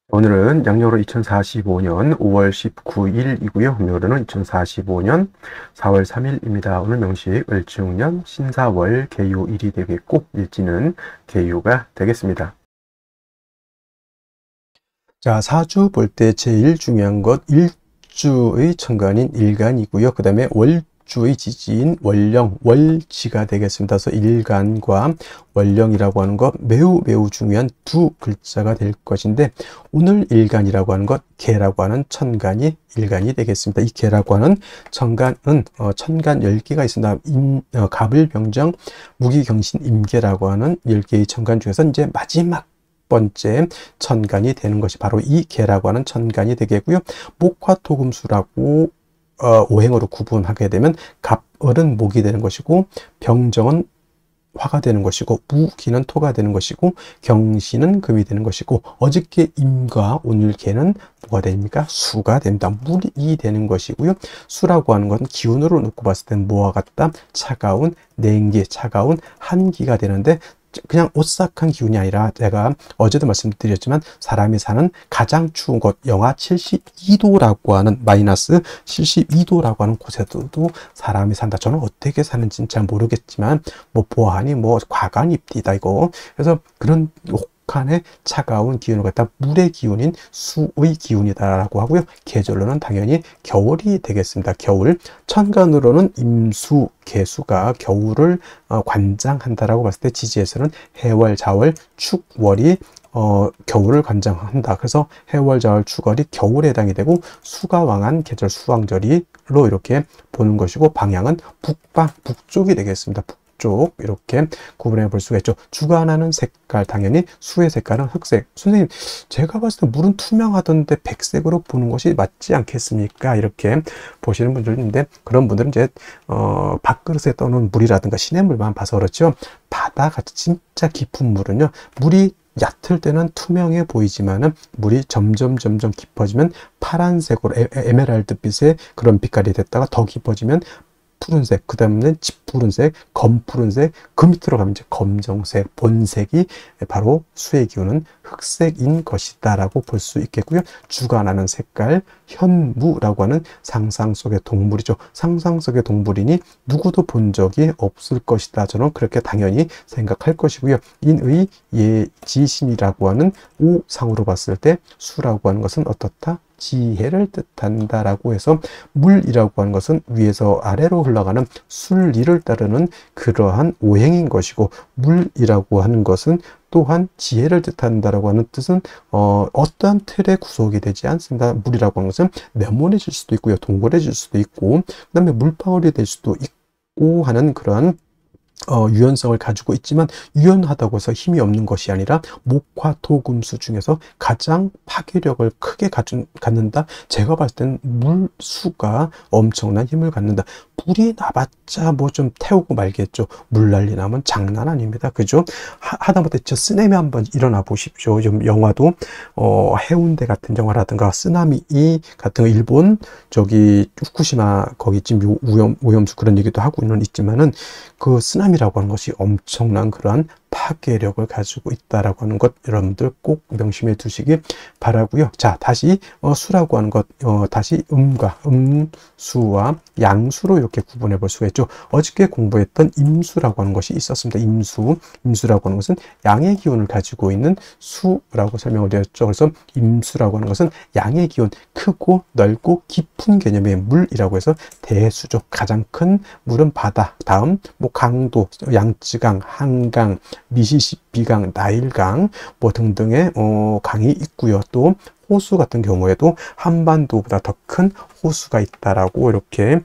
오늘은 양력으로 2045년 5월 19일이고요. 음력으로는 2045년 4월 3일입니다. 오늘 명식 을중년 신사월 개요일이 되겠고 일지는 개요가 되겠습니다. 자, 사주 볼 때 제일 중요한 것 일주의 천간인 일간이고요. 그 다음에 월주의 지지인 월령, 월지가 되겠습니다. 그래서 일간과 월령이라고 하는 것 매우 중요한 두 글자가 될 것인데, 오늘 일간이라고 하는 것 개라고 하는 천간이 일간이 되겠습니다. 이 개라고 하는 천간은 천간 10개가 있습니다. 갑을병정 무기경신 임계라고 하는 10개의 천간 중에서 이제 마지막 번째 천간이 되는 것이 바로 이 개라고 하는 천간이 되겠고요. 목화토금수라고 오행으로 구분하게 되면 갑을은 목이 되는 것이고, 병정은 화가 되는 것이고, 무기는 토가 되는 것이고, 경신은 금이 되는 것이고, 어저께 임과 오늘 개는 뭐가 됩니까? 수가 됩니다. 물이 되는 것이고요. 수라고 하는 것은 기운으로 놓고 봤을 때는 뭐와 같다? 차가운 냉기, 차가운 한기가 되는데, 그냥 오싹한 기운이 아니라 제가 어제도 말씀드렸지만 사람이 사는 가장 추운 곳 영하 72도라고 하는 마이너스 72도라고 하는 곳에도 사람이 산다. 저는 어떻게 사는지는 잘 모르겠지만 뭐 보아하니 뭐 과간입디다 이거. 그래서 그런 혹한의 차가운 기운을 갖다 물의 기운인 수의 기운이다라고 하고요. 계절로는 당연히 겨울이 되겠습니다. 겨울. 천간으로는 임수, 개수가 겨울을 관장한다라고 봤을 때 지지에서는 해월, 자월, 축월이 겨울을 관장한다. 그래서 해월, 자월, 축월이 겨울에 해당이 되고 수가 왕한 계절 수왕절이로 이렇게 보는 것이고, 방향은 북방, 북쪽이 되겠습니다. 쪽 이렇게 구분해 볼 수가 있죠. 주관하는 색깔, 당연히 수의 색깔은 흑색. 선생님, 제가 봤을 때 물은 투명하던데 백색으로 보는 것이 맞지 않겠습니까? 이렇게 보시는 분들이 있는데, 그런 분들은 이제 밥그릇에 떠놓은 물이라든가 시냇물만 봐서 그렇죠. 바다같이 진짜 깊은 물은요, 물이 얕을 때는 투명해 보이지만은 물이 점점 깊어지면 파란색으로 에메랄드빛의 그런 빛깔이 됐다가 더 깊어지면 푸른색, 그 다음에는 짙푸른색, 검푸른색, 그 밑으로 가면 이제 검정색, 본색이 바로 수의 기운은 흑색인 것이다 라고 볼 수 있겠고요. 주관하는 색깔, 현무라고 하는 상상 속의 동물이죠. 상상 속의 동물이니 누구도 본 적이 없을 것이다. 저는 그렇게 당연히 생각할 것이고요. 인의 예지심이라고 하는 오상으로 봤을 때 수라고 하는 것은 어떻다? 지혜를 뜻한다라고 해서, 물이라고 하는 것은 위에서 아래로 흘러가는 순리를 따르는 그러한 오행인 것이고, 물이라고 하는 것은 또한 지혜를 뜻한다라고 하는 뜻은 어떠한 틀에 구속이 되지 않습니다. 물이라고 하는 것은 네모내질 수도 있고요, 동그래질 수도 있고, 그 다음에 물방울이 될 수도 있고 하는 그러한 유연성을 가지고 있지만, 유연하다고 해서 힘이 없는 것이 아니라 목화토금수 중에서 가장 파괴력을 크게 갖는다. 제가 봤을 때는 물수가 엄청난 힘을 갖는다. 불이 나봤자 뭐 좀 태우고 말겠죠. 물난리 나면 장난 아닙니다. 그죠? 하다못해 저 쓰나미 한번 일어나 보십시오. 좀 영화도 해운대 같은 영화라든가 쓰나미 같은 거, 일본 저기 후쿠시마 거기 지금 오염수 그런 얘기도 하고 있지만은, 그 쓰나미라고 하는 것이 엄청난 그러한 파괴력을 가지고 있다라고 하는 것 여러분들 꼭 명심해 두시기 바라고요. 자, 다시 수라고 하는 것, 다시 음수와 양수로 이렇게 구분해 볼 수가 있죠. 어저께 공부했던 임수라고 하는 것이 있었습니다. 임수라고 하는 것은 양의 기운을 가지고 있는 수라고 설명을 드렸죠. 그래서 임수라고 하는 것은 양의 기운, 크고 넓고 깊은 개념의 물이라고 해서 대수죠. 가장 큰 물은 바다, 다음 뭐 강도, 양쯔강, 한강, 미시시피강, 나일강 뭐 등등의 강이 있고요. 또 호수 같은 경우에도 한반도보다 더 큰 호수가 있다라고 이렇게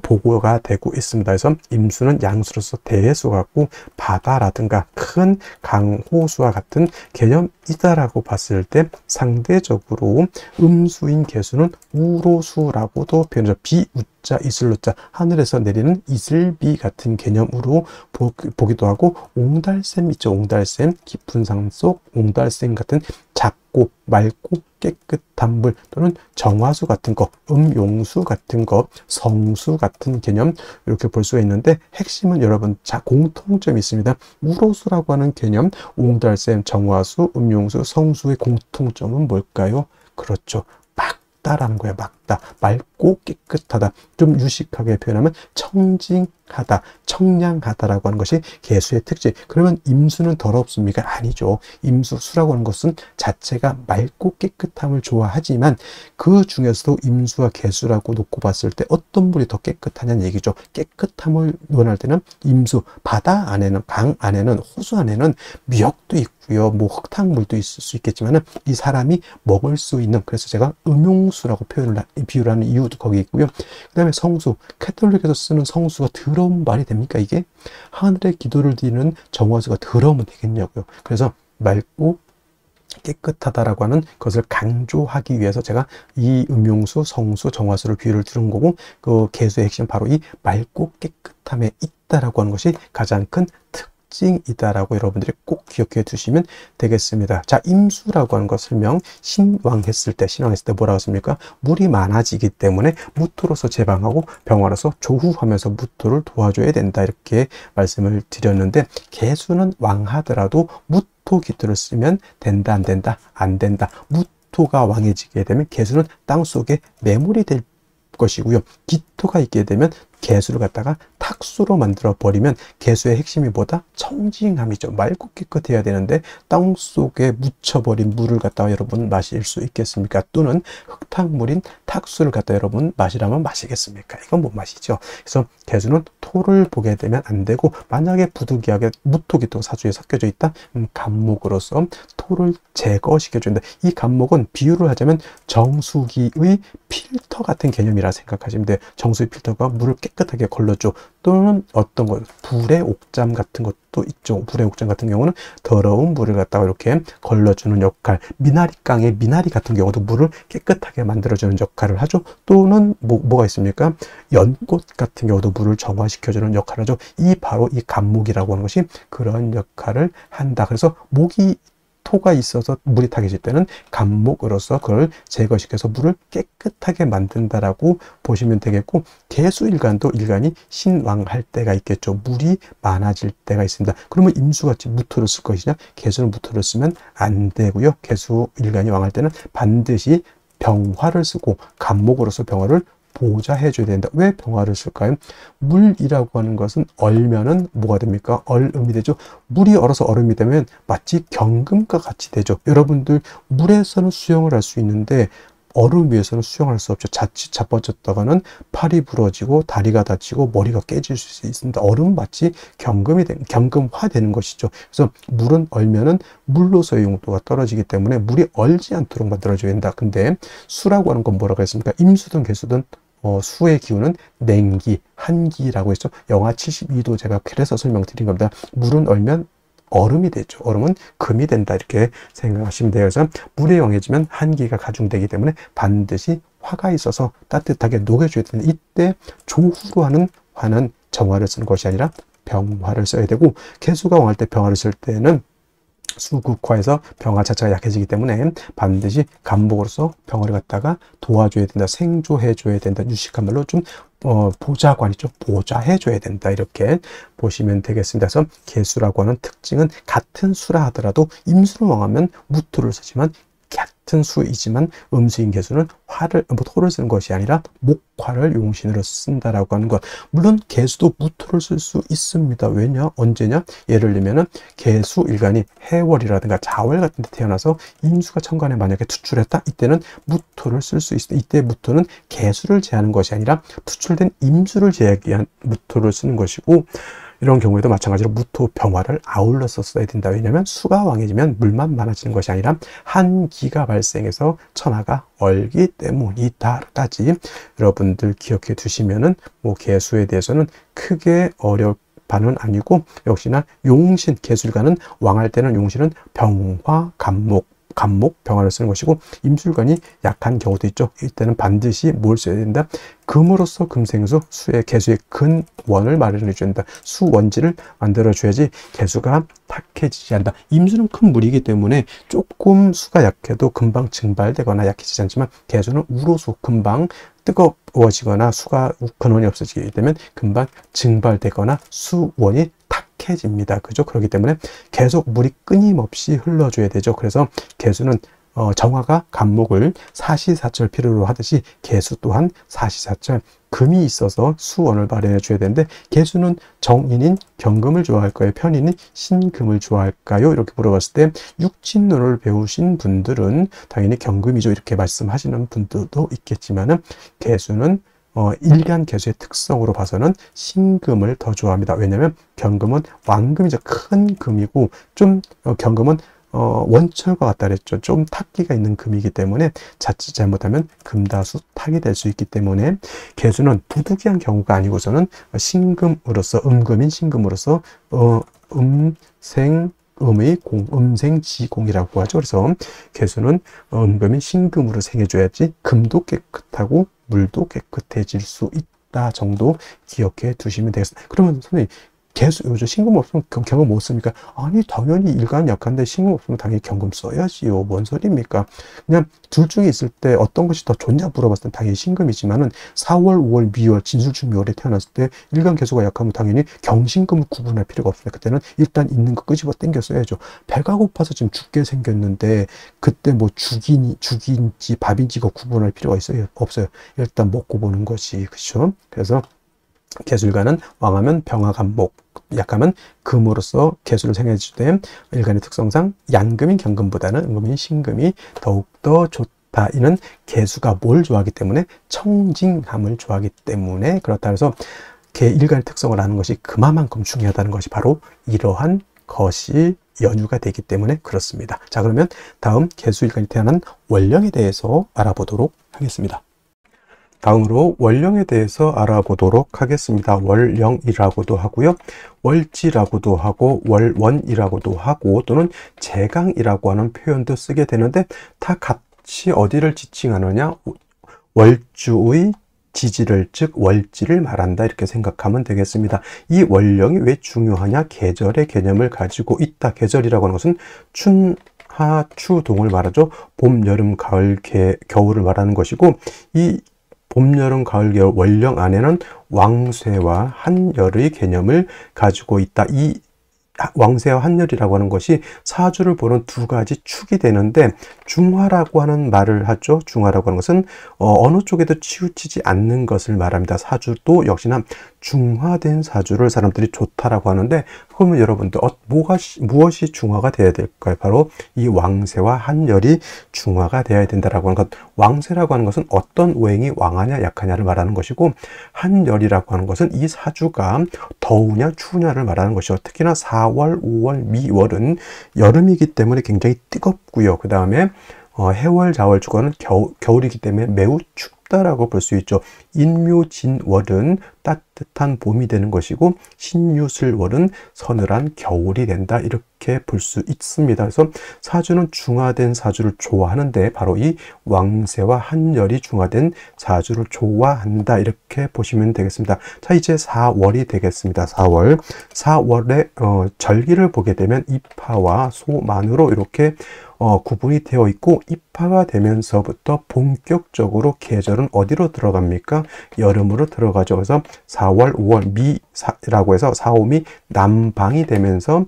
보고가 되고 있습니다. 그래서 임수는 양수로서 대수 같고, 바다라든가 큰 강, 호수와 같은 개념이다라고 봤을 때, 상대적으로 음수인 개수는 우로수라고도 표현하죠. 비우자 이슬로자, 하늘에서 내리는 이슬비 같은 개념으로 보기도 하고, 옹달샘 있죠. 옹달샘, 깊은 산 속 옹달샘 같은 맑고 깨끗한 물 또는 정화수 같은 거, 음용수 같은 거, 성수 같은 개념 이렇게 볼 수가 있는데 핵심은 여러분 공통점이 있습니다. 우로수라고 하는 개념, 옹달샘, 정화수, 음용수, 성수의 공통점은 뭘까요? 그렇죠. 맑다라는 거예요. 맑다. 맑고 깨끗하다. 좀 유식하게 표현하면 청징하다, 청량하다라고 하는 것이 개수의 특징. 그러면 임수는 더럽습니까? 아니죠. 임수, 수라고 하는 것은 자체가 맑고 깨끗함을 좋아하지만 그 중에서도 임수와 개수라고 놓고 봤을 때 어떤 물이 더 깨끗하냐는 얘기죠. 깨끗함을 원할 때는 임수, 바다 안에는, 강 안에는, 호수 안에는 미역도 있고요. 뭐 흙탕물도 있을 수 있겠지만은 이 사람이 먹을 수 있는, 그래서 제가 음용수라고 비유를 하는 이유도 거기 있고요. 그 다음에 성수, 캐톨릭에서 쓰는 성수가 더러운 말이 됩니까? 이게 하늘의 기도를 드리는 정화수가 더러우면 되겠냐고요. 그래서 맑고 깨끗하다라고 하는 것을 강조하기 위해서 제가 이 음용수, 성수, 정화수를 비유를 들은 거고, 그 개수의 핵심 바로 이 맑고 깨끗함에 있다라고 하는 것이 가장 큰 특징이다라고 여러분들이 꼭 기억해 두시면 되겠습니다. 자, 임수라고 하는 것 설명, 신왕했을 때 뭐라고 했습니까? 물이 많아지기 때문에 무토로서 제방하고 병화로서 조후하면서 무토를 도와줘야 된다, 이렇게 말씀을 드렸는데, 개수는 왕하더라도 무토 기토를 쓰면 된다, 안 된다? 안 된다. 무토가 왕해지게 되면 개수는 땅속에 매몰이 될 것이고요. 기토가 있게 되면 개수를 갖다가 탁수로 만들어 버리면 개수의 핵심이 뭐다? 청징함이죠. 맑고 깨끗해야 되는데 땅속에 묻혀버린 물을 갖다가 여러분 마실 수 있겠습니까? 또는 흙탕물인 탁수를 갖다 여러분 마시라면 마시겠습니까? 이건 못 마시죠. 그래서 개수는 토를 보게 되면 안 되고, 만약에 부득이하게 무토기토가 사주에 섞여져 있다? 간목으로서 토를 제거시켜준다. 이 간목은 비유를 하자면 정수기의 필터 같은 개념이라 생각하시면 돼요. 정수기 필터가 물을 깨끗하게 걸러줘. 또는 어떤 것, 불의 옥잠 같은 것도 있죠. 불의 옥잠 같은 경우는 더러운 물을 갖다가 이렇게 걸러주는 역할, 미나리깡의 미나리 같은 경우도 물을 깨끗하게 만들어주는 역할을 하죠. 또는 뭐가 있습니까? 연꽃 같은 경우도 물을 정화시켜주는 역할을 하죠. 바로 이 간목이라고 하는 것이 그런 역할을 한다. 그래서 토가 있어서 물이 타게질 때는 간목으로서 그걸 제거시켜서 물을 깨끗하게 만든다라고 보시면 되겠고, 개수일간도 일간이 신왕할 때가 있겠죠. 물이 많아질 때가 있습니다. 그러면 임수같이 무토를 쓸 것이냐? 개수는 무토를 쓰면 안 되고요. 개수일간이 왕할 때는 반드시 병화를 쓰고 간목으로서 병화를 보좌해 줘야 된다. 왜 병화를 쓸까요? 물이라고 하는 것은 얼면은 뭐가 됩니까? 얼음이 되죠. 물이 얼어서 얼음이 되면 마치 경금과 같이 되죠. 여러분들 물에서는 수영을 할 수 있는데 얼음 위에서는 수영할 수 없죠. 자칫 자빠졌다가는 팔이 부러지고 다리가 다치고 머리가 깨질 수 있습니다. 얼음은 마치 경금화 되는 것이죠. 그래서 물은 얼면은 물로서의 용도가 떨어지기 때문에 물이 얼지 않도록 만들어줘야 된다. 근데 수라고 하는 건 뭐라고 했습니까? 임수든 개수든 수의 기운은 냉기, 한기라고 했죠. 영하 72도 제가 그래서 설명드린 겁니다. 물은 얼면 얼음이 되죠. 얼음은 금이 된다, 이렇게 생각하시면 돼요. 그래서 물에 영해지면 한기가 가중되기 때문에 반드시 화가 있어서 따뜻하게 녹여줘야 되는데, 이때 조후로 하는 화는 정화를 쓰는 것이 아니라 병화를 써야 되고, 개수가 왕할 때 병화를 쓸 때는 수극화해서 병화 자체가 약해지기 때문에 반드시 간목으로서 병화를 갖다가 도와줘야 된다, 생조해줘야 된다, 유식한 말로 좀 보좌관이죠. 보좌해줘야 된다, 이렇게 보시면 되겠습니다. 그래서 개수라고 하는 특징은 같은 수라 하더라도 임수를 왕하면 무토를 쓰지만, 같은 수이지만 음수인 개수는 토를 쓰는 것이 아니라 목화를 용신으로 쓴다라고 하는 것. 물론 개수도 무토를 쓸 수 있습니다. 왜냐? 언제냐? 예를 들면은 개수 일간이 해월이라든가 자월 같은 데 태어나서 임수가 천간에 만약에 투출했다? 이때는 무토를 쓸 수 있습니다. 이때 무토는 개수를 제하는 것이 아니라 투출된 임수를 제하기 위한 무토를 쓰는 것이고, 이런 경우에도 마찬가지로 무토 병화를 아울러서 써야 된다. 왜냐하면 수가 왕해지면 물만 많아지는 것이 아니라 한기가 발생해서 천하가 얼기 때문이다까지 여러분들 기억해 두시면은 개수에 대해서는 크게 어려울 바는 아니고, 역시나 용신, 개수일간은 왕할 때는 용신은 병화, 간목, 간목, 병화를 쓰는 것이고, 임술관이 약한 경우도 있죠. 이때는 반드시 뭘 써야 된다? 금으로서 금생수, 수의 개수의 근원을 마련해 줘야 된다. 수원지를 만들어 줘야지 개수가 탁해지지 않는다. 임수는 큰 물이기 때문에 조금 수가 약해도 금방 증발되거나 약해지지 않지만, 개수는 우로수 금방 뜨거워지거나 수가 근원이 없어지기 때문에 금방 증발되거나 수원이 탁해집니다. 그죠? 그렇기 때문에 계속 물이 끊임없이 흘러줘야 되죠. 그래서 개수는 정화가 간목을 사시사철 필요로 하듯이 개수 또한 사시사철 금이 있어서 수원을 마련해 줘야 되는데, 개수는 정인인 경금을 좋아할까요? 편인인 신금을 좋아할까요? 이렇게 물어봤을 때 육친론을 배우신 분들은 당연히 경금이죠, 이렇게 말씀하시는 분들도 있겠지만은, 개수는 일간 개수의 특성으로 봐서는 신금을 더 좋아합니다. 왜냐하면 경금은 왕금이죠. 큰 금이고, 좀 경금은 원철과 같다 그랬죠. 좀 탁기가 있는 금이기 때문에 자칫 잘못하면 금다수 탁이 될 수 있기 때문에, 개수는 부득이한 경우가 아니고서는 신금으로서, 음금인 신금으로서 음생음의 공, 음생지공이라고 하죠. 그래서 개수는 음금인 신금으로 생해줘야지 금도 깨끗하고 물도 깨끗해질 수 있다 정도 기억해 두시면 되겠습니다. 그러면 선생님, 개수, 요즘 신금 없으면 경금 못 씁니까? 아니, 당연히 일간 약한데 신금 없으면 당연히 경금 써야지요. 뭔 소리입니까? 그냥 둘 중에 있을 때 어떤 것이 더 좋냐 물어봤을 때 당연히 신금이지만은, 4월, 5월, 미월, 진술중 미월에 태어났을 때 일간 개수가 약하면 당연히 경신금을 구분할 필요가 없습니다. 그때는 일단 있는 거 끄집어 당겨 써야죠. 배가 고파서 지금 죽게 생겼는데 그때 뭐 죽인지 밥인지가 구분할 필요가 있어요? 없어요. 일단 먹고 보는 것이, 그렇죠? 그래서 개수일간은 왕하면 병화간목, 약하면 금으로서 개수를 생해 주되, 일간의 특성상 양금인 경금보다는 음금인 신금이 더욱더 좋다. 이는 개수가 뭘 좋아하기 때문에? 청징함을 좋아하기 때문에 그렇다. 그래서 일간의 특성을 아는 것이 그만큼 중요하다는 것이 바로 이러한 것이 연유가 되기 때문에 그렇습니다. 자, 그러면 다음 개수일간이 태어난 월령에 대해서 알아보도록 하겠습니다. 다음으로 월령에 대해서 알아보도록 하겠습니다. 월령이라고도 하고요, 월지라고도 하고, 월원이라고도 하고, 또는 제강이라고 하는 표현도 쓰게 되는데, 다 같이 어디를 지칭하느냐? 월주의 지지를, 즉 월지를 말한다, 이렇게 생각하면 되겠습니다. 이 월령이 왜 중요하냐? 계절의 개념을 가지고 있다. 계절이라고 하는 것은 춘하 추동을 말하죠. 봄, 여름, 가을, 겨울을 말하는 것이고, 이 봄, 여름, 가을, 겨울 월령 안에는 왕쇠와 한열의 개념을 가지고 있다. 이 왕쇠와 한열이라고 하는 것이 사주를 보는 두 가지 축이 되는데, 중화라고 하는 말을 하죠. 중화라고 하는 것은 어느 쪽에도 치우치지 않는 것을 말합니다. 사주도 역시나 중화된 사주를 사람들이 좋다라고 하는데, 그러면 여러분들 무엇이 중화가 되어야 될까요? 바로 이 왕쇠와 한열이 중화가 되어야 된다라고 하는 것. 왕쇠라고 하는 것은 어떤 오행이 왕하냐 약하냐를 말하는 것이고, 한열이라고 하는 것은 이 사주가 더우냐 추우냐를 말하는 것이죠. 특히나 4월, 5월, 미월은 여름이기 때문에 굉장히 뜨겁고요. 그 다음에 해월, 자월, 주간은 겨울이기 때문에 매우 춥다라고 볼 수 있죠. 인묘진월은 따뜻한 봄이 되는 것이고, 신유술월은 서늘한 겨울이 된다, 이렇게 볼 수 있습니다. 그래서 사주는 중화된 사주를 좋아하는데, 바로 이 왕쇠와 한열이 중화된 사주를 좋아한다, 이렇게 보시면 되겠습니다. 자, 이제 4월이 되겠습니다. 4월의 절기를 보게 되면 입하와 소만으로 이렇게 구분이 되어 있고, 입하가 되면서부터 본격적으로 계절은 어디로 들어갑니까? 여름으로 들어가죠. 그래서 4월, 5월 미라고 해서 4, 5미 남방이 되면서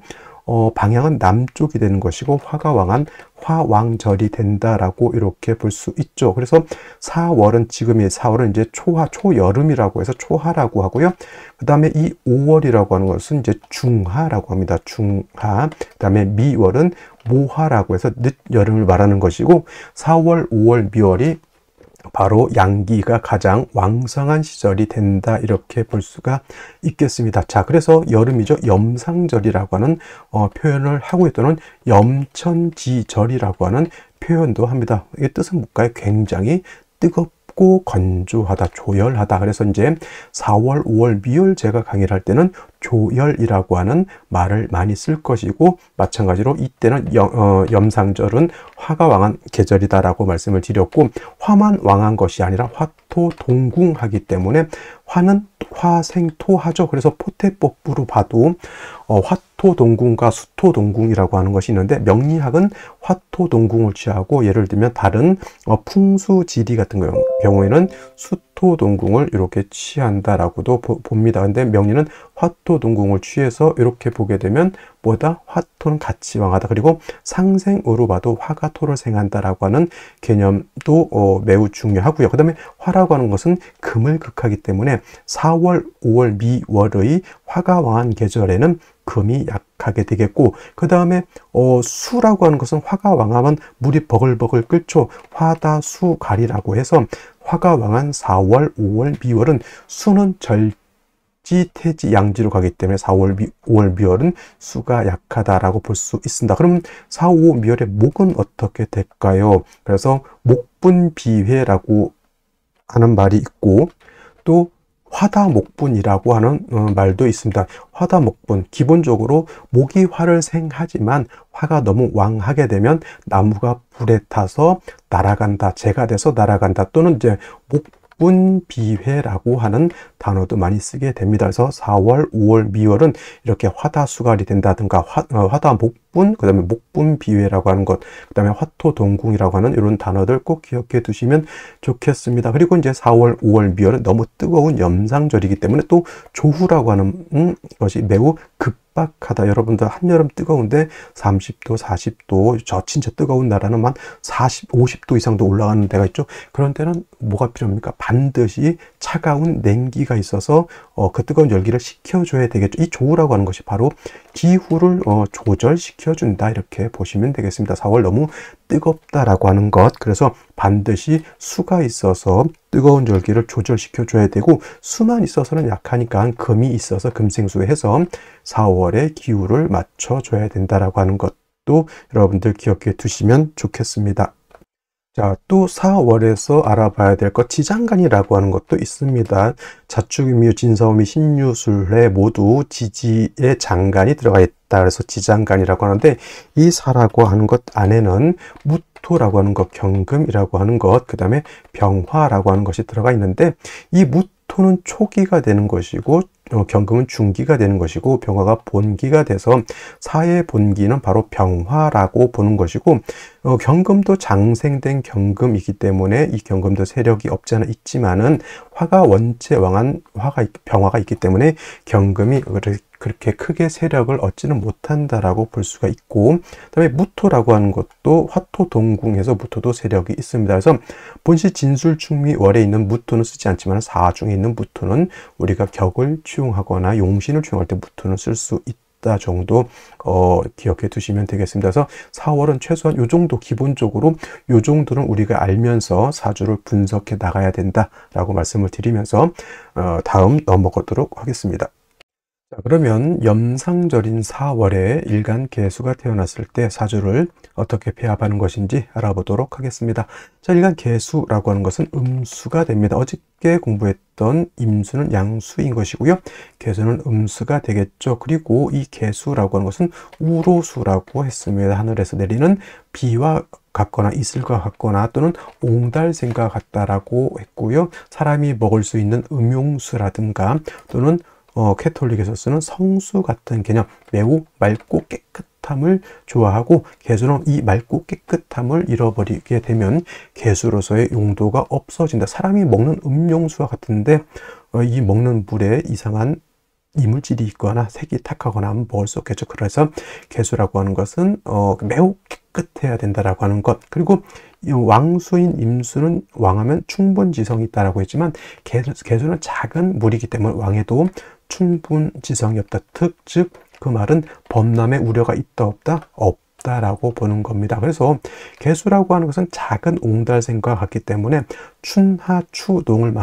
방향은 남쪽이 되는 것이고, 화가 왕한 화왕절이 된다라고 이렇게 볼 수 있죠. 그래서 4월은, 지금의 4월은 이제 초여름이라고 해서 초하라고 하고요. 그 다음에 이 5월이라고 하는 것은 이제 중하라고 합니다. 중하. 그 다음에 미월은 모하라고 해서 늦여름을 말하는 것이고, 4월, 5월, 미월이 바로 양기가 가장 왕성한 시절이 된다, 이렇게 볼 수가 있겠습니다. 자, 그래서 여름이죠. 염상절이라고 하는 표현을 하고 있다는 염천지절이라고 하는 표현도 합니다. 이게 뜻은 뭘까요? 굉장히 뜨겁고 춥고 건조하다, 조열하다. 그래서 이제 4월, 5월 미열제가 강의를 할 때는 조열이라고 하는 말을 많이 쓸 것이고, 마찬가지로 이때는 염상절은 화가 왕한 계절이다라고 말씀을 드렸고, 화만 왕한 것이 아니라 화토동궁하기 때문에 화는 화생토하죠. 그래서 포태법부로 봐도 화토동궁과 수토동궁이라고 하는 것이 있는데, 명리학은 화토동궁을 취하고, 예를 들면 다른 풍수지리 같은 경우에는 수토동궁을 이렇게 취한다라고도 봅니다. 근데 명리는 화토동궁을 취해서 이렇게 보게 되면 뭐다? 화토는 같이 왕하다. 그리고 상생으로 봐도 화가 토를 생한다라고 하는 개념도 매우 중요하고요. 그 다음에 화라고 하는 것은 금을 극하기 때문에 4월, 5월, 미월의 화가 왕한 계절에는 금이 약하게 되겠고, 그 다음에 수라고 하는 것은 화가 왕하면 물이 버글버글 끓죠. 화다수갈이라고 해서 화가 왕한 4월, 5월, 미월은 수는 절지, 태지, 양지로 가기 때문에 4월, 5월, 미월은 수가 약하다라고 볼 수 있습니다. 그럼 4, 5, 미월의 목은 어떻게 될까요? 그래서 목분비회라고 하는 말이 있고, 또 화다목분이라고 하는 말도 있습니다. 화다목분, 기본적으로 목이 화를 생하지만 화가 너무 왕하게 되면 나무가 불에 타서 날아간다, 재가 돼서 날아간다, 또는 이제 목분비회라고 하는 단어도 많이 쓰게 됩니다. 그래서 4월, 5월, 미월은 이렇게 화다수갈이 된다든가 화다목분, 그 다음에 목분비회라고 하는 것, 그 다음에 화토동궁이라고 하는 이런 단어들 꼭 기억해 두시면 좋겠습니다. 그리고 이제 4월, 5월, 미월은 너무 뜨거운 염상절이기 때문에 또 조후라고 하는 것이 매우 급박하다. 여러분들 한여름 뜨거운데 30도, 40도, 저 진짜 뜨거운 나라는 만 40, 50도 이상도 올라가는 데가 있죠. 그런 때는 뭐가 필요합니까? 반드시 차가운 냉기가 있어서 그 뜨거운 열기를 식혀줘야 되겠죠. 이 조우라고 하는 것이 바로 기후를 조절시켜준다, 이렇게 보시면 되겠습니다. 4월 너무 뜨겁다라고 하는 것, 그래서 반드시 수가 있어서 뜨거운 열기를 조절시켜줘야 되고, 수만 있어서는 약하니까 금이 있어서 금생수해서 4월에 기후를 맞춰줘야 된다라고 하는 것도 여러분들 기억해 두시면 좋겠습니다. 자, 또 4월에서 알아봐야 될 것, 지장간이라고 하는 것도 있습니다. 자축인묘, 진사오미, 신유술에 모두 지지의 장간이 들어가 있다. 그래서 지장간이라고 하는데, 이 사라고 하는 것 안에는 무토라고 하는 것, 경금이라고 하는 것, 그 다음에 병화라고 하는 것이 들어가 있는데, 이 무토는 초기가 되는 것이고, 경금은 중기가 되는 것이고, 병화가 본기가 돼서 사의 본기는 바로 병화라고 보는 것이고, 경금도 장생된 경금이기 때문에 이 경금도 세력이 없지 않아 있지만은 화가 원체 왕한 병화가 있기 때문에 경금이 그렇게 크게 세력을 얻지는 못한다라고 볼 수가 있고, 그다음에 무토라고 하는 것도 화토동궁에서 무토도 세력이 있습니다. 그래서 본시 진술충미월에 있는 무토는 쓰지 않지만 사중에 있는 무토는 우리가 격을 취용하거나 용신을 취용할 때 무토는 쓸 수 있다 정도 기억해 두시면 되겠습니다. 그래서 4월은 최소한 요 정도, 기본적으로 요 정도는 우리가 알면서 사주를 분석해 나가야 된다라고 말씀을 드리면서 다음 넘어가도록 하겠습니다. 자, 그러면 염상절인 4월에 일간 개수가 태어났을 때 사주를 어떻게 배합하는 것인지 알아보도록 하겠습니다. 자, 일간 개수라고 하는 것은 음수가 됩니다. 어저께 공부했던 임수는 양수인 것이고요. 개수는 음수가 되겠죠. 그리고 이 개수라고 하는 것은 우로수라고 했습니다. 하늘에서 내리는 비와 같거나 이슬과 같거나 또는 옹달샘과 같다라고 했고요. 사람이 먹을 수 있는 음용수라든가 또는 캐톨릭에서 쓰는 성수 같은 개념, 매우 맑고 깨끗함을 좋아하고, 개수는 이 맑고 깨끗함을 잃어버리게 되면 개수로서의 용도가 없어진다. 사람이 먹는 음용수와 같은데 이 먹는 물에 이상한 이물질이 있거나 색이 탁하거나 하면 먹을 수 없겠죠. 그래서 개수라고 하는 것은 매우 깨끗해야 된다라고 하는 것. 그리고 왕수인 임수는 왕하면 충분지성이 있다라고 했지만 개수는 작은 물이기 때문에 왕에도 충분지성이 없다. 즉 그 말은 범람의 우려가 있다 없다? 없다라고 보는 겁니다. 그래서 개수라고 하는 것은 작은 옹달샘과 같기 때문에 춘하추동을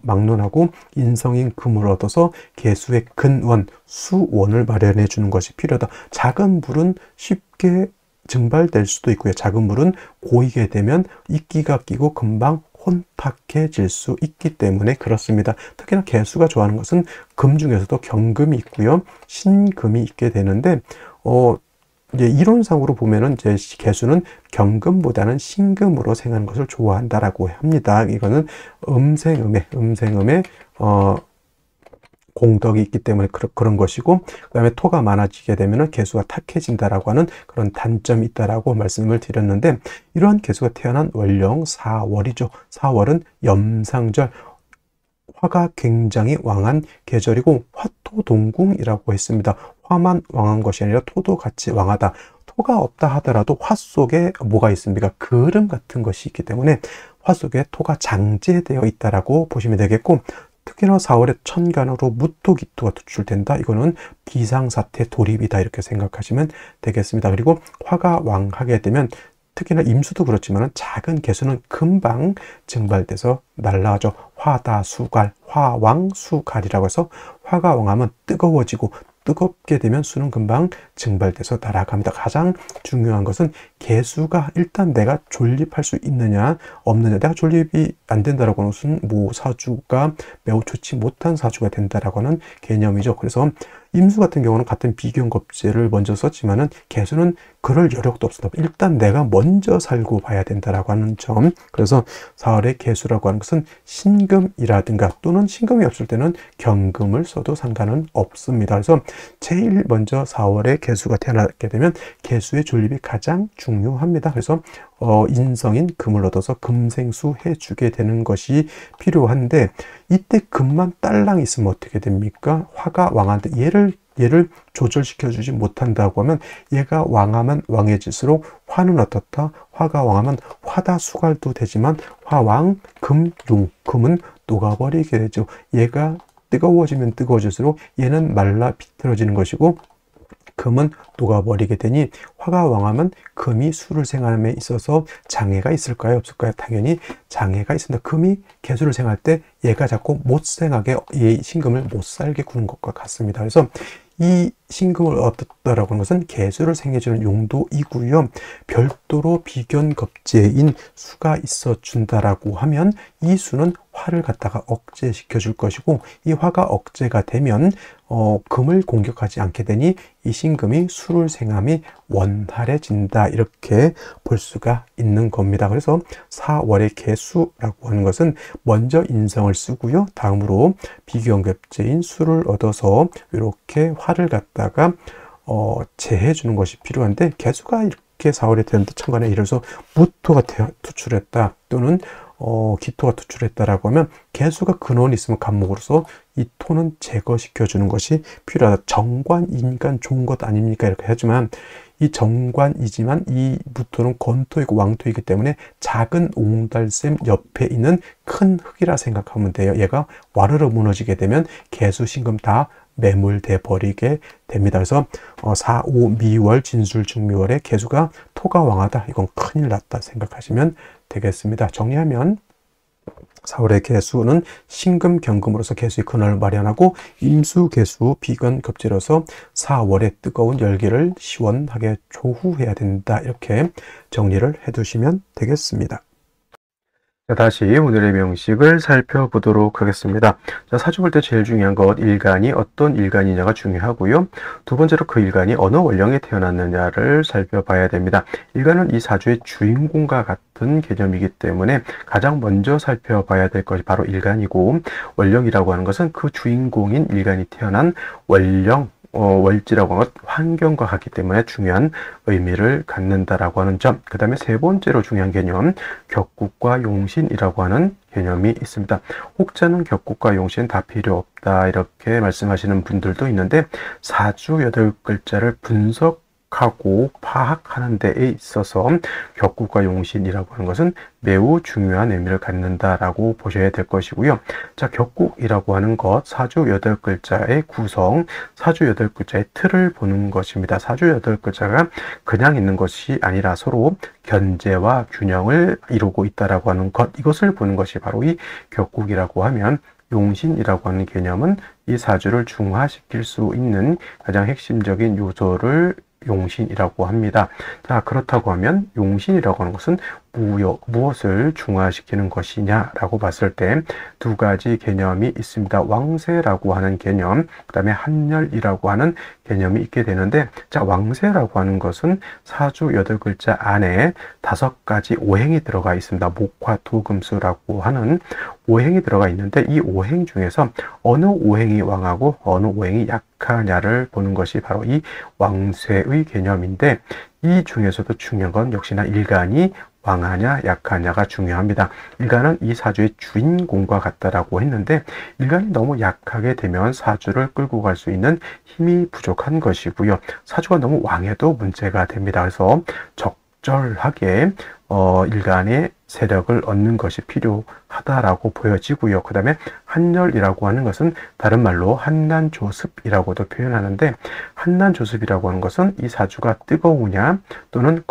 막론하고 인성인 금을 얻어서 개수의 근원, 수원을 마련해 주는 것이 필요하다. 작은 물은 쉽게 증발될 수도 있고요. 작은 물은 고이게 되면 이끼가 끼고 금방 혼탁해질 수 있기 때문에 그렇습니다. 특히나 개수가 좋아하는 것은 금 중에서도 경금이 있고요. 신금이 있게 되는데, 이제 이론상으로 보면은 이제 개수는 경금보다는 신금으로 생하는 것을 좋아한다라고 합니다. 이거는 음생음의 공덕이 있기 때문에 그런 것이고, 그 다음에 토가 많아지게 되면 개수가 탁해진다라고 하는 그런 단점이 있다라고 말씀을 드렸는데, 이러한 개수가 태어난 월령 4월이죠. 4월은 염상절, 화가 굉장히 왕한 계절이고 화토동궁이라고 했습니다. 화만 왕한 것이 아니라 토도 같이 왕하다. 토가 없다 하더라도 화 속에 뭐가 있습니까? 그름 같은 것이 있기 때문에 화 속에 토가 장제되어 있다라고 보시면 되겠고, 특히나 4월에 천간으로 무토기토가 투출된다. 이거는 비상사태 돌입이다 이렇게 생각하시면 되겠습니다. 그리고 화가 왕하게 되면 특히나 임수도 그렇지만 작은 개수는 금방 증발돼서 날라가죠. 화다수갈, 화왕수갈이라고 해서 화가 왕하면 뜨거워지고 뜨겁게 되면 수는 금방 증발돼서 날아갑니다. 가장 중요한 것은 개수가 일단 내가 존립할 수 있느냐 없느냐. 내가 존립이 안 된다라고 하는 것은 사주가 매우 좋지 못한 사주가 된다라고 하는 개념이죠. 그래서 임수 같은 경우는 같은 비견겁제를 먼저 썼지만은 개수는 그럴 여력도 없습니다. 일단 내가 먼저 살고 봐야 된다라고 하는 점. 그래서 4월의 개수라고 하는 것은 신금이라든가 또는 신금이 없을 때는 경금을 써도 상관은 없습니다. 그래서 제일 먼저 4월에 개수가 태어나게 되면 개수의 존립이 가장 중요합니다. 그래서 인성인 금을 얻어서 금생수 해주게 되는 것이 필요한데, 이때 금만 딸랑 있으면 어떻게 됩니까? 화가 왕한테 얘를 조절시켜주지 못한다고 하면 얘가 왕하면 왕해질수록 화는 어떻다? 화가 왕하면 화다수갈도 되지만 화왕, 금, 용, 금은 녹아버리게 되죠. 얘가 뜨거워지면 뜨거워질수록 얘는 말라 비틀어지는 것이고, 금은 녹아버리게 되니 화가 왕하면 금이 수를 생함에 있어서 장애가 있을까요? 없을까요? 당연히 장애가 있습니다. 금이 개수를 생할 때 얘가 자꾸 못 생하게, 이 신금을 못 살게 구는 것과 같습니다. 그래서 이 신금을 얻었다라고 하는 것은 개수를 생해주는 용도이고요. 별도로 비견겁제인 수가 있어 준다라고 하면 이 수는 화를 갖다가 억제시켜 줄 것이고, 이 화가 억제가 되면 금을 공격하지 않게 되니 이 신금이 수를 생함이 원활해진다, 이렇게 볼 수가 있는 겁니다. 그래서 4월의 개수라고 하는 것은 먼저 인성을 쓰고요. 다음으로 비견겁제인 수를 얻어서 이렇게 화를 갖다가 제해 주는 것이 필요한데, 개수가 이렇게 4월에 되는데 천간에 예를 들어서 무토가 투출했다 또는 기토가 투출했다라고 하면 개수가 근원이 있으면 간목으로서 이 토는 제거시켜 주는 것이 필요하다. 정관, 인간 좋은 것 아닙니까? 이렇게 하지만 이 정관이지만 이 무토는 건토이고 왕토이기 때문에 작은 옹달샘 옆에 있는 큰 흙이라 생각하면 돼요. 얘가 와르르 무너지게 되면 개수, 신금 다 매몰돼 버리게 됩니다. 그래서 4, 5, 미월, 진술, 중미월에 개수가 토가 왕하다. 이건 큰일 났다 생각하시면 되겠습니다. 정리하면 4월의 개수는 신금, 경금으로서 개수의 근원을 마련하고, 임수, 개수, 비견, 급제로서 4월의 뜨거운 열기를 시원하게 조후해야 된다. 이렇게 정리를 해두시면 되겠습니다. 자, 다시 오늘의 명식을 살펴보도록 하겠습니다. 자, 사주 볼 때 제일 중요한 것, 일간이 어떤 일간이냐가 중요하고요. 두 번째로 그 일간이 어느 월령에 태어났느냐를 살펴봐야 됩니다. 일간은 이 사주의 주인공과 같은 개념이기 때문에 가장 먼저 살펴봐야 될 것이 바로 일간이고, 월령이라고 하는 것은 그 주인공인 일간이 태어난 월령, 월지라고 하는 것, 환경과 같기 때문에 중요한 의미를 갖는다라고 하는 점. 그 다음에 세 번째로 중요한 개념, 격국과 용신이라고 하는 개념이 있습니다. 혹자는 격국과 용신 다 필요 없다 이렇게 말씀하시는 분들도 있는데, 사주 8글자를 분석하고 파악하는 데에 있어서 격국과 용신이라고 하는 것은 매우 중요한 의미를 갖는다라고 보셔야 될 것이고요. 자, 격국이라고 하는 것, 사주 8글자의 구성, 사주 8글자의 틀을 보는 것입니다. 사주 8글자가 그냥 있는 것이 아니라 서로 견제와 균형을 이루고 있다라고 하는 것, 이것을 보는 것이 바로 이 격국이라고 하면, 용신이라고 하는 개념은 이 사주를 중화시킬 수 있는 가장 핵심적인 요소를 용신이라고 합니다. 자, 그렇다고 하면 용신이라고 하는 것은 무엇을 중화시키는 것이냐라고 봤을 때 두 가지 개념이 있습니다. 왕세라고 하는 개념, 그 다음에 한열이라고 하는 개념이 있게 되는데, 자, 왕세라고 하는 것은 사주 8글자 안에 5가지 오행이 들어가 있습니다. 목화, 토, 금수라고 하는 오행이 들어가 있는데, 이 오행 중에서 어느 오행이 왕하고 어느 오행이 약하냐를 보는 것이 바로 이 왕세의 개념인데, 이 중에서도 중요한 건 역시나 일간이 왕하냐 약하냐가 중요합니다. 일간은 이 사주의 주인공과 같다라고 했는데, 일간이 너무 약하게 되면 사주를 끌고 갈 수 있는 힘이 부족한 것이고요. 사주가 너무 왕해도 문제가 됩니다. 그래서 적절하게 일간의 세력을 얻는 것이 필요하다라고 보여지고요. 그 다음에 한열이라고 하는 것은 다른 말로 한난조습이라고도 표현하는데, 한난조습이라고 하는 것은 이 사주가 뜨거우냐 또는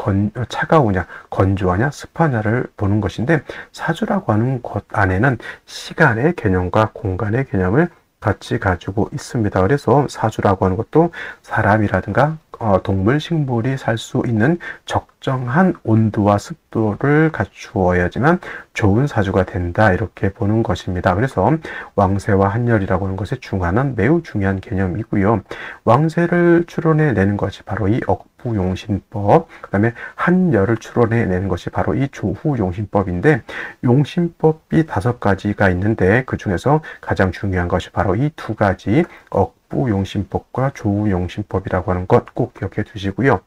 차가우냐, 건조하냐, 습하냐를 보는 것인데, 사주라고 하는 것 안에는 시간의 개념과 공간의 개념을 같이 가지고 있습니다. 그래서 사주라고 하는 것도 사람이라든가 동물, 식물이 살 수 있는 적정한 온도와 습도를 갖추어야지만 좋은 사주가 된다, 이렇게 보는 것입니다. 그래서 왕세와 한열이라고 하는 것의 중화는 매우 중요한 개념이고요. 왕세를 추론해내는 것이 바로 이 억부용신법, 그 다음에 한열을 추론해내는 것이 바로 이 조후용신법인데, 용신법이 5가지가 있는데 그 중에서 가장 중요한 것이 바로 이 2가지 억부용신법과 조후용신법이라고 하는 것 꼭 기억해 두시고요.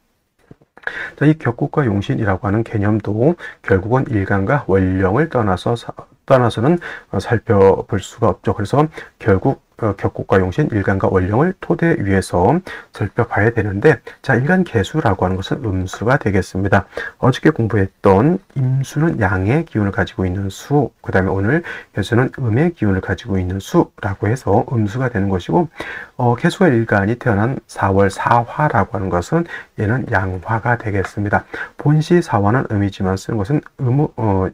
자, 이 격국과 용신이라고 하는 개념도 결국은 일간과 원령을 떠나서는 살펴볼 수가 없죠. 그래서 결국 격국과 용신, 일간과 원령을 토대 위에서 살펴봐야 되는데, 자, 일간 개수라고 하는 것은 음수가 되겠습니다. 어저께 공부했던 임수는 양의 기운을 가지고 있는 수, 그 다음에 오늘 개수는 음의 기운을 가지고 있는 수라고 해서 음수가 되는 것이고, 개수가 일간이 태어난 4월 4화라고 하는 것은 얘는 양화가 되겠습니다. 본시 4화는 음이지만 쓰는 것은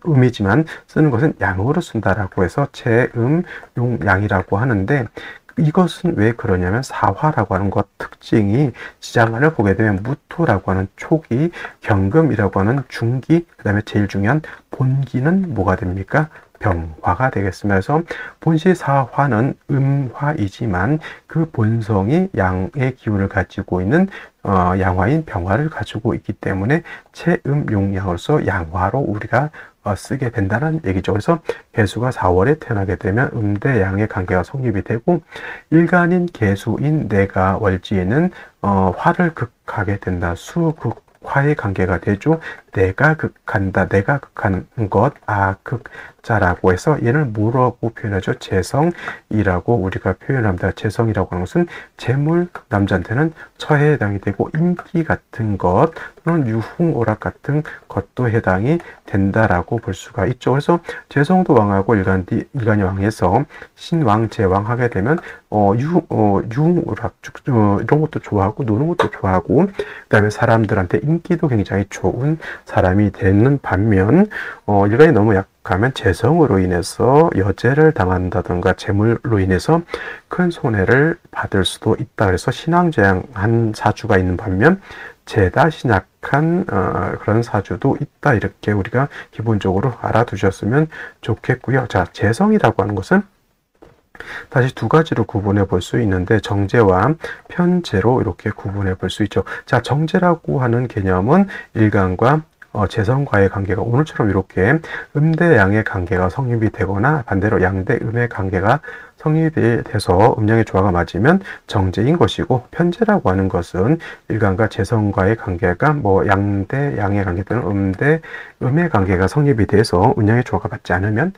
음이지만 쓰는 것은 양으로 쓴다라고 해서 체음, 용, 양이라고 하는데, 이것은 왜 그러냐면 사화라고 하는 것 특징이 지장간을 보게 되면 무토라고 하는 초기, 경금이라고 하는 중기, 그 다음에 제일 중요한 본기는 뭐가 됩니까? 병화가 되겠습니다. 그래서 본시 사화는 음화이지만 그 본성이 양의 기운을 가지고 있는 양화인 병화를 가지고 있기 때문에 체음용양으로서 양화로 우리가 쓰게 된다는 얘기죠. 그래서 개수가 4월에 태어나게 되면 음대 양의 관계가 성립이 되고, 일간인 개수인 내가 월지에는 화를 극하게 된다. 수극화의 관계가 되죠. 내가 극한다. 내가 극하는 것, 극자라고 해서 얘를 뭐라고 표현하죠? 재성이라고 우리가 표현합니다. 재성이라고 하는 것은 재물, 남자한테는 처에 해당이 되고, 인기 같은 것 또는 유흥오락 같은 것도 해당이 된다라고 볼 수가 있죠. 그래서 재성도 왕하고 일간이 왕해서 신왕, 제왕 하게 되면 유흥오락 이런 것도 좋아하고 노는 것도 좋아하고, 그 다음에 사람들한테 인기도 굉장히 좋은 사람이 되는 반면, 일간이 너무 약하면 재성으로 인해서 여제를 당한다든가 재물로 인해서 큰 손해를 받을 수도 있다. 그래서 신왕제왕한 사주가 있는 반면 죄다 신약한 그런 사주도 있다. 이렇게 우리가 기본적으로 알아두셨으면 좋겠고요. 자, 재성이라고 하는 것은 다시 2가지로 구분해 볼 수 있는데, 정제와 편제로 이렇게 구분해 볼 수 있죠. 자, 정제라고 하는 개념은 일간과 재성과의 관계가 오늘처럼 이렇게 음대 양의 관계가 성립이 되거나 반대로 양대 음의 관계가 성립이 돼서 음양의 조화가 맞으면 정제인 것이고, 편제라고 하는 것은 일간과 재성과의 관계가 양대 양의 관계 또는 음대 음의 관계가 성립이 돼서 음양의 조화가 맞지 않으면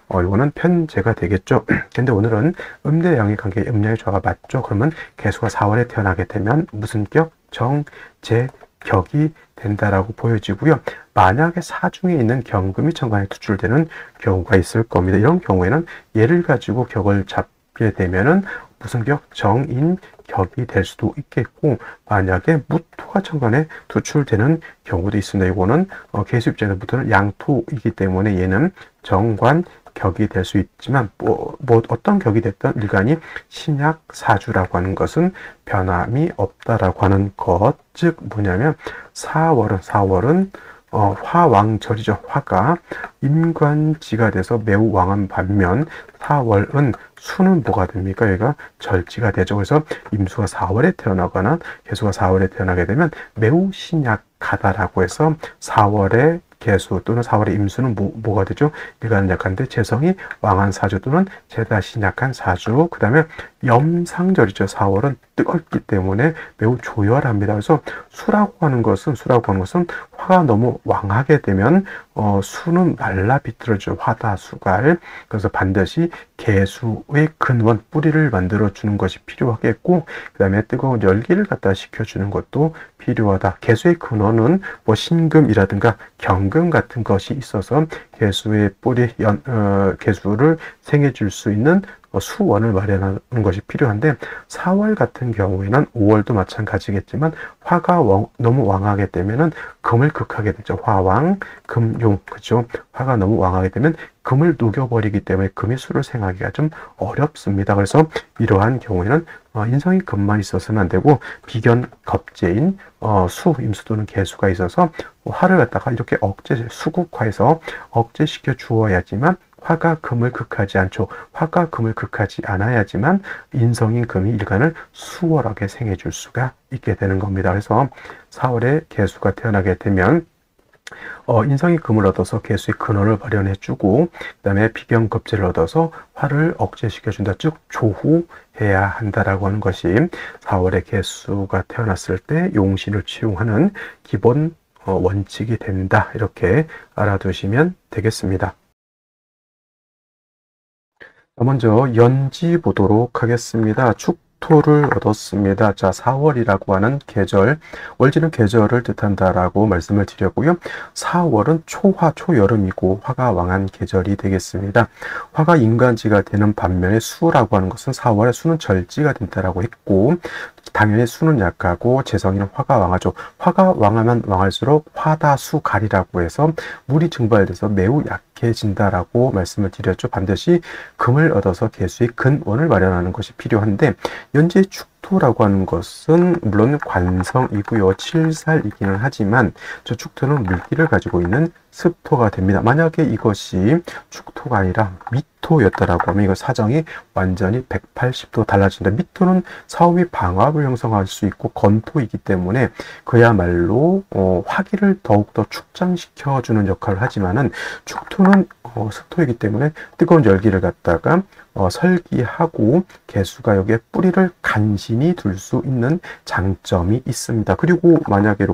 이거는 편제가 되겠죠. 근데 오늘은 음대 양의 관계, 음양의 조화가 맞죠. 그러면 개수가 4월에 태어나게 되면 무슨 격? 정제 격이 된다라고 보여지고요. 만약에 사중에 있는 경금이 천간에 투출되는 경우가 있을 겁니다. 이런 경우에는 얘를 가지고 격을 잡게 되면은 무슨 격? 정인 격이 될 수도 있겠고, 만약에 무토가 천간에 투출되는 경우도 있습니다. 이거는 개수 입장에서 무토는 양토이기 때문에 얘는 정관 격이 될 수 있지만, 어떤 격이 됐던 일간이 신약 사주라고 하는 것은 변함이 없다라고 하는 것. 즉 뭐냐면 4월은 화왕절이죠. 화가 임관지가 돼서 매우 왕한 반면 4월은 수는 뭐가 됩니까? 여기가 절지가 되죠. 그래서 임수가 4월에 태어나거나 개수가 4월에 태어나게 되면 매우 신약하다라고 해서 4월에 개수 또는 4월의 임수는 뭐가 되죠? 일간은 약한데 재성이 왕한 사주 또는 재다 신약한 사주. 그 다음에 염상절이죠. 4월은 뜨겁기 때문에 매우 조열합니다. 그래서 수라고 하는 것은 화가 너무 왕하게 되면 수는 말라 비틀어져 화다수갈. 그래서 반드시 개수의 근원 뿌리를 만들어 주는 것이 필요하겠고, 그 다음에 뜨거운 열기를 갖다 식혀주는 것도 필요하다. 개수의 근원은 뭐 신금이라든가 경금 같은 것이 있어서 개수의 뿌리 개수를 생해줄 수 있는 수원을 마련하는 것이 필요한데, 4월 같은 경우에는 5월도 마찬가지겠지만 화가 너무 왕하게 되면은 금을 극하게 되죠. 화왕, 금용, 그죠? 화가 너무 왕하게 되면 금을 녹여버리기 때문에 금이 수를 생하기가 좀 어렵습니다. 그래서 이러한 경우에는 인성이 금만 있어서는 안 되고 비견 겁재인 수, 임수 또는 개수가 있어서 화를 갖다가 이렇게 수국화해서 억제시켜 주어야지만 화가 금을 극하지 않죠. 화가 금을 극하지 않아야지만 인성인 금이 일간을 수월하게 생해줄 수가 있게 되는 겁니다. 그래서 4월에 개수가 태어나게 되면 인성이 금을 얻어서 개수의 근원을 마련해주고, 그 다음에 비견겁제를 얻어서 화를 억제시켜준다. 즉 조후해야 한다라고 하는 것이 4월에 개수가 태어났을 때 용신을 치용하는 기본 원칙이 된다. 이렇게 알아두시면 되겠습니다. 먼저 연지 보도록 하겠습니다. 축토를 얻었습니다. 자, 4월이라고 하는 계절, 월지는 계절을 뜻한다라고 말씀을 드렸고요. 4월은 초화, 초여름이고 화가 왕한 계절이 되겠습니다. 화가 인간지가 되는 반면에 수라고 하는 것은 4월에 수는 절지가 된다라고 했고, 당연히 수는 약하고 재성이는 화가 왕하죠. 화가 왕하면 왕할수록 화다수갈이라고 해서 물이 증발돼서 매우 약해진다라고 말씀을 드렸죠. 반드시 금을 얻어서 개수의 근원을 마련하는 것이 필요한데, 연지의 축토라고 하는 것은 물론 관성이고요. 칠살이기는 하지만 저 축토는 물기를 가지고 있는 습토가 됩니다. 만약에 이것이 축토가 아니라 미토였다라고 하면 이거 사정이 완전히 180도 달라진다. 미토는 사오미 방압을 형성할 수 있고 건토이기 때문에 그야말로 화기를 더욱더 축장시켜주는 역할을 하지만은 축토는 습토이기 때문에 뜨거운 열기를 갖다가 설기하고 개수가 여기에 뿌리를 간신히 둘 수 있는 장점이 있습니다. 그리고 만약에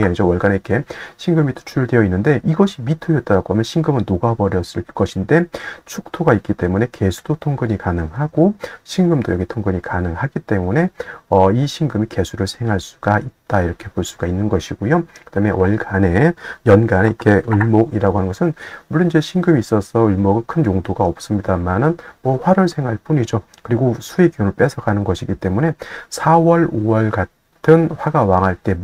아니죠. 월간에 이렇게 신금이 투출되어 있는데 이것이 미토였다고 하면 신금은 녹아버렸을 것인데, 축토가 있기 때문에 개수도 통근이 가능하고 신금도 여기 통근이 가능하기 때문에 이 신금이 개수를 생할 수가 있다. 이렇게 볼 수가 있는 것이고요. 그 다음에 연간에 이렇게 을목이라고 하는 것은 물론 이제 신금이 있어서 을목은 큰 용도가 없습니다만은 뭐 화를 생할 뿐이죠. 그리고 수의 기운을 뺏어가는 것이기 때문에 4월, 5월 같은 화가 왕할 때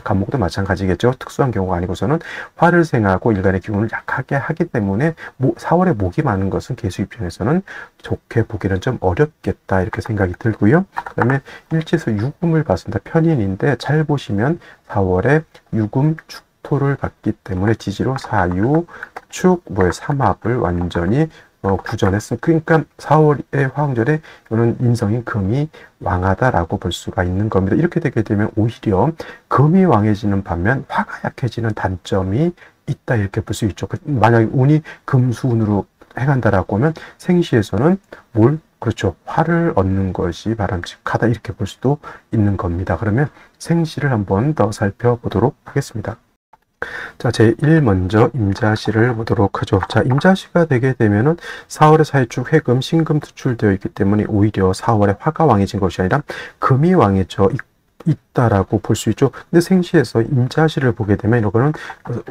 간목도 마찬가지겠죠. 특수한 경우가 아니고서는 화를 생하고 일간의 기운을 약하게 하기 때문에 4월에 목이 많은 것은 개수 입장에서는 좋게 보기는 좀 어렵겠다 이렇게 생각이 들고요. 그 다음에 일지에서 유금을 봤습니다. 편인인데 잘 보시면 4월에 유금 축토를 받기 때문에 지지로 사유, 축, 삼합을 완전히 구전했습니다. 그러니까 4월의 화왕절에 이거는 인성인 금이 왕하다라고 볼 수가 있는 겁니다. 이렇게 되게 되면 오히려 금이 왕해지는 반면 화가 약해지는 단점이 있다 이렇게 볼 수 있죠. 만약에 운이 금수운으로 행한다라고 하면 생시에서는 그렇죠. 화를 얻는 것이 바람직하다 이렇게 볼 수도 있는 겁니다. 그러면 생시를 한번 더 살펴보도록 하겠습니다. 자, 제1 먼저 임자시를 보도록 하죠. 자, 임자시가 되게 되면은 4월에 사회축, 해금, 신금 투출되어 있기 때문에 오히려 4월에 화가 왕해진 것이 아니라 금이 왕해져 있다라고 볼 수 있죠. 근데 생시에서 임자시를 보게 되면 이거는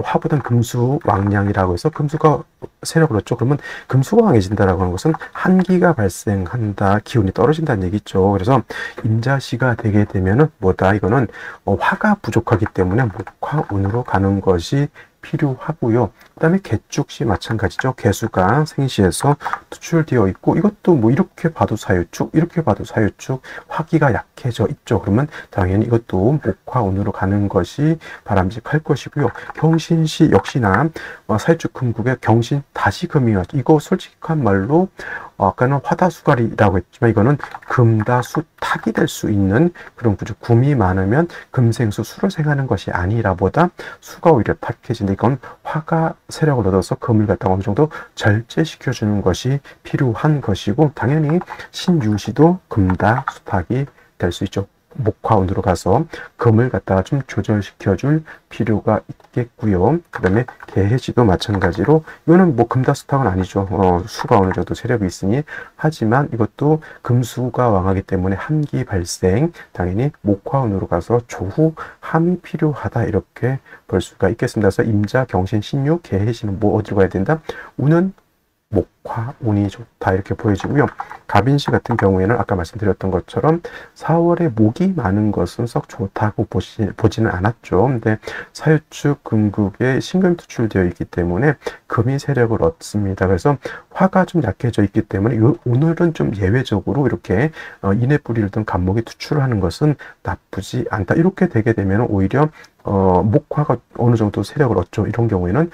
화보단 금수 왕량이라고 해서 금수가 세력을 얻죠. 그러면 금수가 왕해진다라고 하는 것은 한기가 발생한다, 기운이 떨어진다는 얘기죠. 그래서 임자시가 되게 되면은 이거는 화가 부족하기 때문에 목화운으로 가는 것이 필요하고요. 그 다음에 개축시 마찬가지죠. 개수가 생시에서 투출되어 있고 이것도 뭐 이렇게 봐도 사유축, 이렇게 봐도 사유축, 화기가 약해져 있죠. 그러면 당연히 이것도 목화운으로 가는 것이 바람직할 것이고요. 경신시 역시나 사유축 금국에 경신 다시 금이 왔죠. 이거 솔직한 말로 아까는 화다수갈이라고 했지만 이거는 금다수탁이 될 수 있는 그런 구조. 금이 많으면 금생수 수를 생하는 것이 아니라 보다 수가 오히려 탁해진다. 이건 화가 세력을 얻어서 금을 갖다가 어느 정도 절제시켜주는 것이 필요한 것이고 당연히 신유시도 금다수탁이 될 수 있죠. 목화운으로 가서 금을 갖다가 좀 조절시켜줄 필요가 있겠고요. 그 다음에 개해지도 마찬가지로 이거는 뭐 금다수탁은 아니죠. 수가 어느 정도 세력이 있으니 하지만 이것도 금수가 왕하기 때문에 함기 발생 당연히 목화운으로 가서 조후함이 필요하다 이렇게 볼 수가 있겠습니다. 그래서 임자, 경신, 신유, 개해지는 뭐 어디로 가야 된다? 운은 목화, 운이 좋다 이렇게 보여지고요. 갑인시 같은 경우에는 아까 말씀드렸던 것처럼 4월에 목이 많은 것은 썩 좋다고 보지는 않았죠. 근데 사유축 금국에 신금이 투출되어 있기 때문에 금이 세력을 얻습니다. 그래서 화가 좀 약해져 있기 때문에 오늘은 좀 예외적으로 이렇게 인해 뿌리를 든 간목이 투출하는 것은 나쁘지 않다. 이렇게 되게 되면 오히려 목화가 어느 정도 세력을 얻죠. 이런 경우에는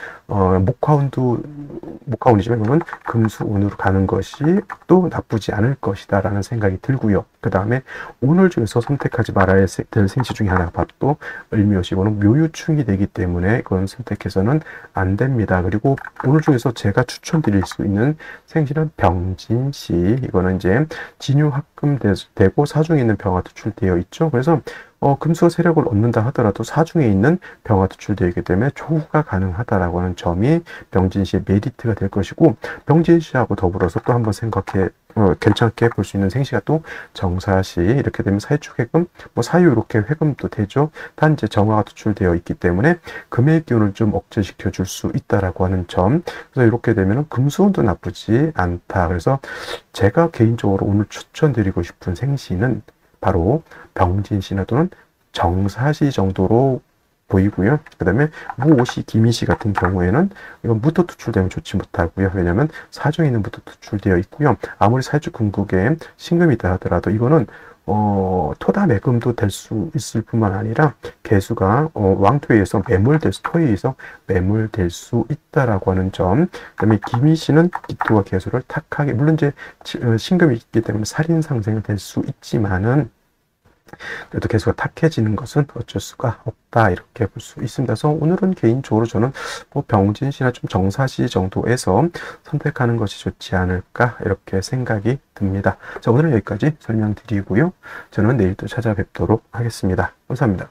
목화운이지만 이거는 금수운으로 가는 것이 또 나쁘지 않을 것이다 라는 생각이 들고요. 그 다음에 오늘 중에서 선택하지 말아야 될 생시 중에 하나가 바로 또 을묘시. 이거는 묘유충이 되기 때문에 이건 선택해서는 안 됩니다. 그리고 오늘 중에서 제가 추천드릴 수 있는 생시는 병진시. 이거는 이제 진유합금되고 사중에 있는 병화 투출되어 있죠. 그래서 금수가 세력을 얻는다 하더라도 사중에 있는 병화 투출되어 있기 때문에 조후가 가능하다라고 하는 점이 병진시의 메리트가 될 것이고 병진시하고 더불어서 또 한번 괜찮게 볼 수 있는 생시가 또 정사시. 이렇게 되면 사유축 회금, 뭐 사유 이렇게 회금도 되죠. 단지 정화가 투출되어 있기 때문에 금의 기운을 좀 억제시켜 줄 수 있다라고 하는 점. 그래서 이렇게 되면 금수운도 나쁘지 않다. 그래서 제가 개인적으로 오늘 추천드리고 싶은 생시는 바로 병진시나 또는 정사시 정도로 보이고요. 그 다음에 무오시, 기미시 같은 경우에는 이건 무토 투출되면 좋지 못하고요. 왜냐하면 사중에 있는 무토 투출되어 있고요. 아무리 사유축 금국에 신금이다 하더라도 이거는 토다 매금도 될 수 있을 뿐만 아니라 개수가 왕토에 의해서 토에 의해서 매몰될 수 있다라고 하는 점. 그다음에 기미시는 기토와 개수를 탁하게, 물론 이제 신금이 있기 때문에 살인 상생이 될 수 있지만은 그래도 개수가 탁해지는 것은 어쩔 수가 없다 이렇게 볼 수 있습니다. 그래서 오늘은 개인적으로 저는 뭐 병진시나 좀 정사시 정도에서 선택하는 것이 좋지 않을까 이렇게 생각이 듭니다. 자, 오늘은 여기까지 설명드리고요. 저는 내일 또 찾아뵙도록 하겠습니다. 감사합니다.